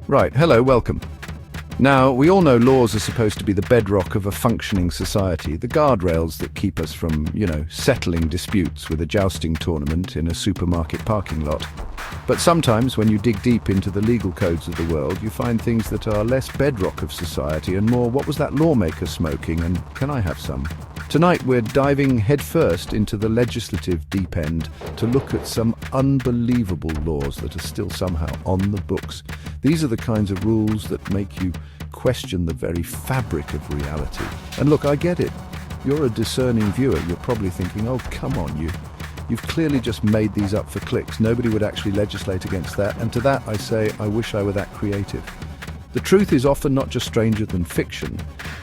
Right, hello, welcome. Now, we all know laws are supposed to be the bedrock of a functioning society, the guardrails that keep us from, settling disputes with a jousting tournament in a supermarket parking lot. But sometimes, when you dig deep into the legal codes of the world, you find things that are less bedrock of society and more, what was that lawmaker smoking, and can I have some? Tonight we're diving headfirst into the legislative deep end to look at some unbelievable laws that are still somehow on the books. These are the kinds of rules that make you question the very fabric of reality. And look, I get it. You're a discerning viewer. You're probably thinking, oh, come on, you've clearly just made these up for clicks. Nobody would actually legislate against that. And to that I say, I wish I were that creative. The truth is often not just stranger than fiction.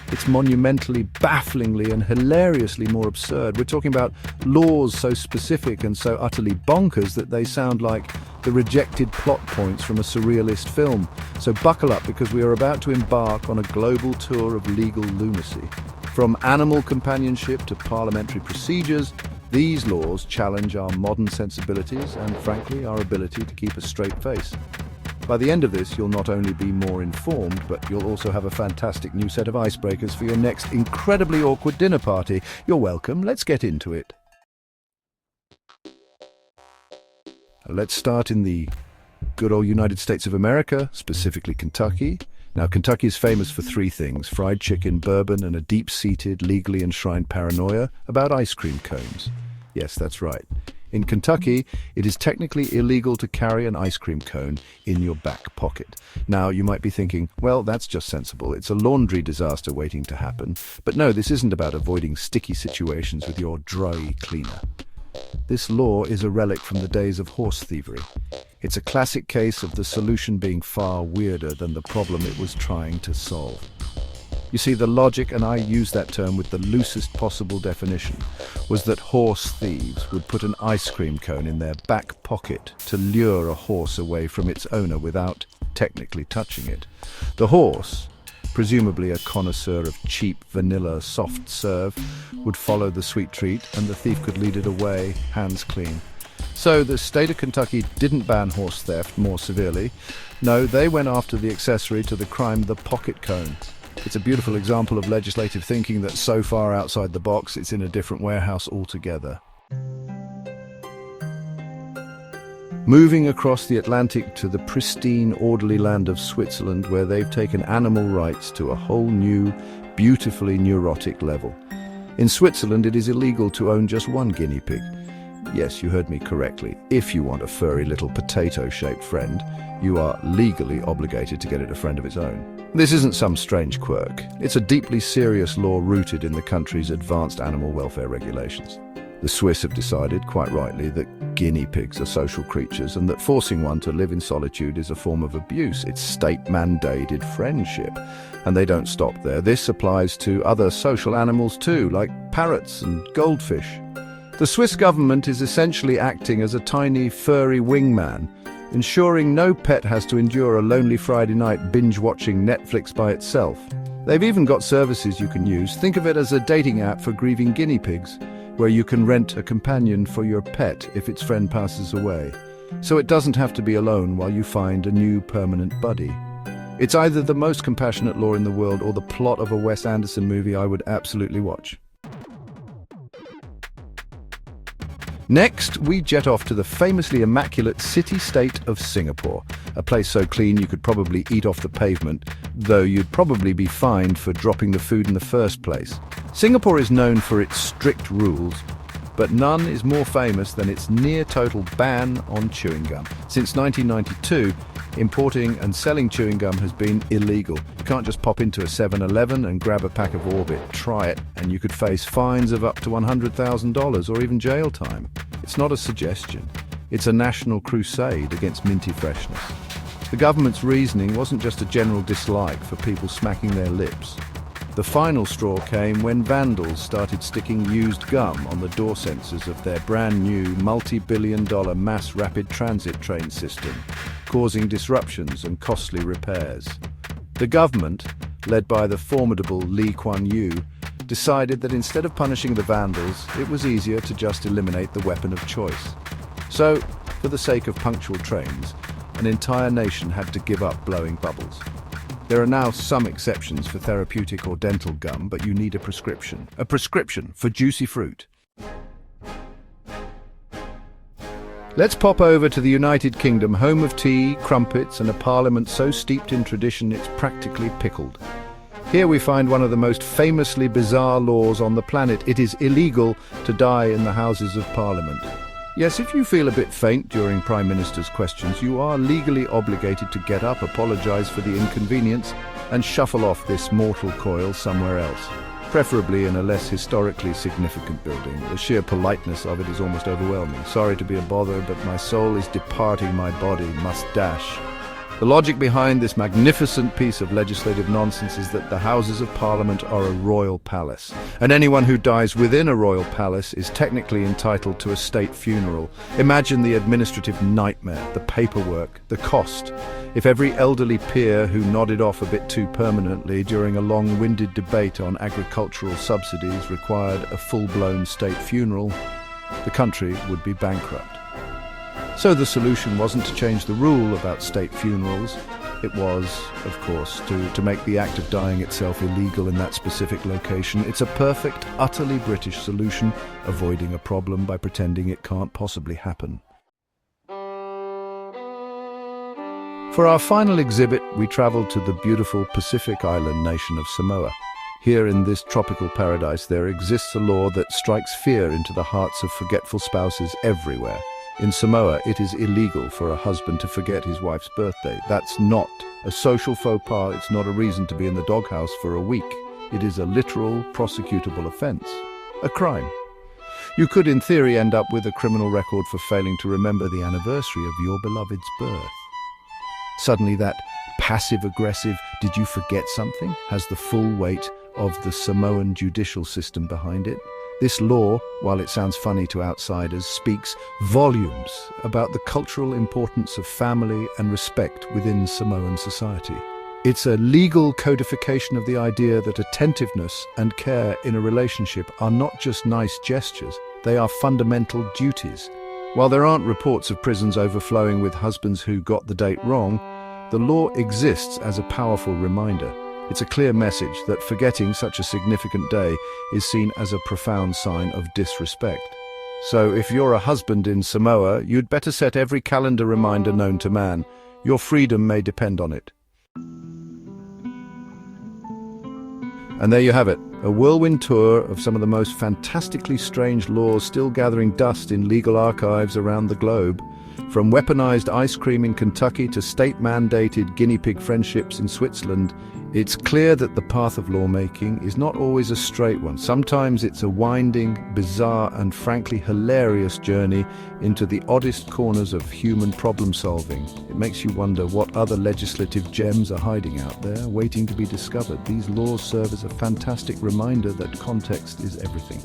It's monumentally, bafflingly, and hilariously more absurd. We're talking about laws so specific and so utterly bonkers that they sound like the rejected plot points from a surrealist film. So buckle up, because we are about to embark on a global tour of legal lunacy. From animal companionship to parliamentary procedures, these laws challenge our modern sensibilities and, frankly, our ability to keep a straight face. By the end of this, you'll not only be more informed, but you'll also have a fantastic new set of icebreakers for your next incredibly awkward dinner party. You're welcome. Let's get into it. Let's start in the good old United States of America, specifically Kentucky. Now, Kentucky is famous for three things: fried chicken, bourbon, and a deep-seated, legally enshrined paranoia about ice cream cones. Yes, that's right. In Kentucky, it is technically illegal to carry an ice cream cone in your back pocket. Now, you might be thinking, well, that's just sensible. It's a laundry disaster waiting to happen. But no, this isn't about avoiding sticky situations with your dry cleaner. This law is a relic from the days of horse thievery. It's a classic case of the solution being far weirder than the problem it was trying to solve. You see, the logic, and I use that term with the loosest possible definition, was that horse thieves would put an ice cream cone in their back pocket to lure a horse away from its owner without technically touching it. The horse, presumably a connoisseur of cheap vanilla soft serve, would follow the sweet treat, and the thief could lead it away hands clean. So the state of Kentucky didn't ban horse theft more severely. No, they went after the accessory to the crime, the pocket cone. It's a beautiful example of legislative thinking that's so far outside the box, it's in a different warehouse altogether. Moving across the Atlantic to the pristine, orderly land of Switzerland, where they've taken animal rights to a whole new, beautifully neurotic level. In Switzerland, it is illegal to own just one guinea pig. Yes, you heard me correctly. If you want a furry little potato-shaped friend, you are legally obligated to get it a friend of its own. This isn't some strange quirk. It's a deeply serious law rooted in the country's advanced animal welfare regulations. The Swiss have decided, quite rightly, that guinea pigs are social creatures and that forcing one to live in solitude is a form of abuse. It's state-mandated friendship. And they don't stop there. This applies to other social animals too, like parrots and goldfish. The Swiss government is essentially acting as a tiny, furry wingman, ensuring no pet has to endure a lonely Friday night binge-watching Netflix by itself. They've even got services you can use. Think of it as a dating app for grieving guinea pigs, where you can rent a companion for your pet if its friend passes away. So it doesn't have to be alone while you find a new permanent buddy. It's either the most compassionate law in the world or the plot of a Wes Anderson movie I would absolutely watch. Next, we jet off to the famously immaculate city-state of Singapore, a place so clean you could probably eat off the pavement, though you'd probably be fined for dropping the food in the first place. Singapore is known for its strict rules, but none is more famous than its near-total ban on chewing gum. Since 1992, importing and selling chewing gum has been illegal. You can't just pop into a 7-Eleven and grab a pack of Orbit. Try it, and you could face fines of up to $100,000 or even jail time. It's not a suggestion. It's a national crusade against minty freshness. The government's reasoning wasn't just a general dislike for people smacking their lips. The final straw came when vandals started sticking used gum on the door sensors of their brand new multi-billion-dollar mass rapid transit train system, causing disruptions and costly repairs. The government, led by the formidable Lee Kuan Yew, decided that instead of punishing the vandals, it was easier to just eliminate the weapon of choice. So, for the sake of punctual trains, an entire nation had to give up blowing bubbles. There are now some exceptions for therapeutic or dental gum, but you need a prescription. A prescription for juicy fruit. Let's pop over to the United Kingdom, home of tea, crumpets, and a parliament so steeped in tradition it's practically pickled. Here we find one of the most famously bizarre laws on the planet. It is illegal to die in the Houses of Parliament. Yes, if you feel a bit faint during Prime Minister's questions, you are legally obligated to get up, apologise for the inconvenience, and shuffle off this mortal coil somewhere else. Preferably in a less historically significant building. The sheer politeness of it is almost overwhelming. Sorry to be a bother, but my soul is departing my body, must dash. The logic behind this magnificent piece of legislative nonsense is that the Houses of Parliament are a royal palace, and anyone who dies within a royal palace is technically entitled to a state funeral. Imagine the administrative nightmare, the paperwork, the cost. If every elderly peer who nodded off a bit too permanently during a long-winded debate on agricultural subsidies required a full-blown state funeral, the country would be bankrupt. So the solution wasn't to change the rule about state funerals. It was, of course, to make the act of dying itself illegal in that specific location. It's a perfect, utterly British solution, avoiding a problem by pretending it can't possibly happen. For our final exhibit, we traveled to the beautiful Pacific island nation of Samoa. Here in this tropical paradise, there exists a law that strikes fear into the hearts of forgetful spouses everywhere. In Samoa, it is illegal for a husband to forget his wife's birthday. That's not a social faux pas. It's not a reason to be in the doghouse for a week. It is a literal, prosecutable offense. A crime. You could, in theory, end up with a criminal record for failing to remember the anniversary of your beloved's birth. Suddenly that passive-aggressive, did you forget something, has the full weight of the Samoan judicial system behind it. This law, while it sounds funny to outsiders, speaks volumes about the cultural importance of family and respect within Samoan society. It's a legal codification of the idea that attentiveness and care in a relationship are not just nice gestures, they are fundamental duties. While there aren't reports of prisons overflowing with husbands who got the date wrong, the law exists as a powerful reminder. It's a clear message that forgetting such a significant day is seen as a profound sign of disrespect. So if you're a husband in Samoa, you'd better set every calendar reminder known to man. Your freedom may depend on it. And there you have it, a whirlwind tour of some of the most fantastically strange laws still gathering dust in legal archives around the globe. From weaponized ice cream in Kentucky to state-mandated guinea pig friendships in Switzerland, it's clear that the path of lawmaking is not always a straight one. Sometimes it's a winding, bizarre, and frankly hilarious journey into the oddest corners of human problem-solving. It makes you wonder what other legislative gems are hiding out there, waiting to be discovered. These laws serve as a fantastic reminder that context is everything.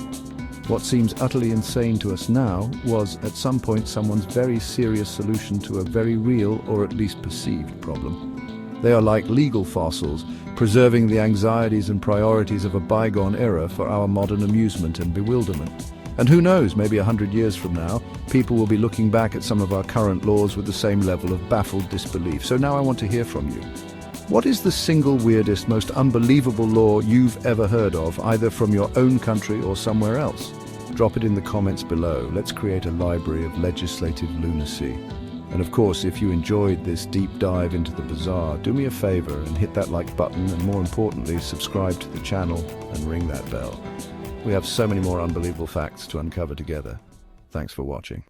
What seems utterly insane to us now was, at some point, someone's very serious solution to a very real, or at least perceived, problem. They are like legal fossils, preserving the anxieties and priorities of a bygone era for our modern amusement and bewilderment. And who knows, maybe 100 years from now, people will be looking back at some of our current laws with the same level of baffled disbelief. So now I want to hear from you. What is the single weirdest, most unbelievable law you've ever heard of, either from your own country or somewhere else? Drop it in the comments below. Let's create a library of legislative lunacy. And of course, if you enjoyed this deep dive into the bizarre, do me a favor and hit that like button, and more importantly, subscribe to the channel and ring that bell. We have so many more unbelievable facts to uncover together. Thanks for watching.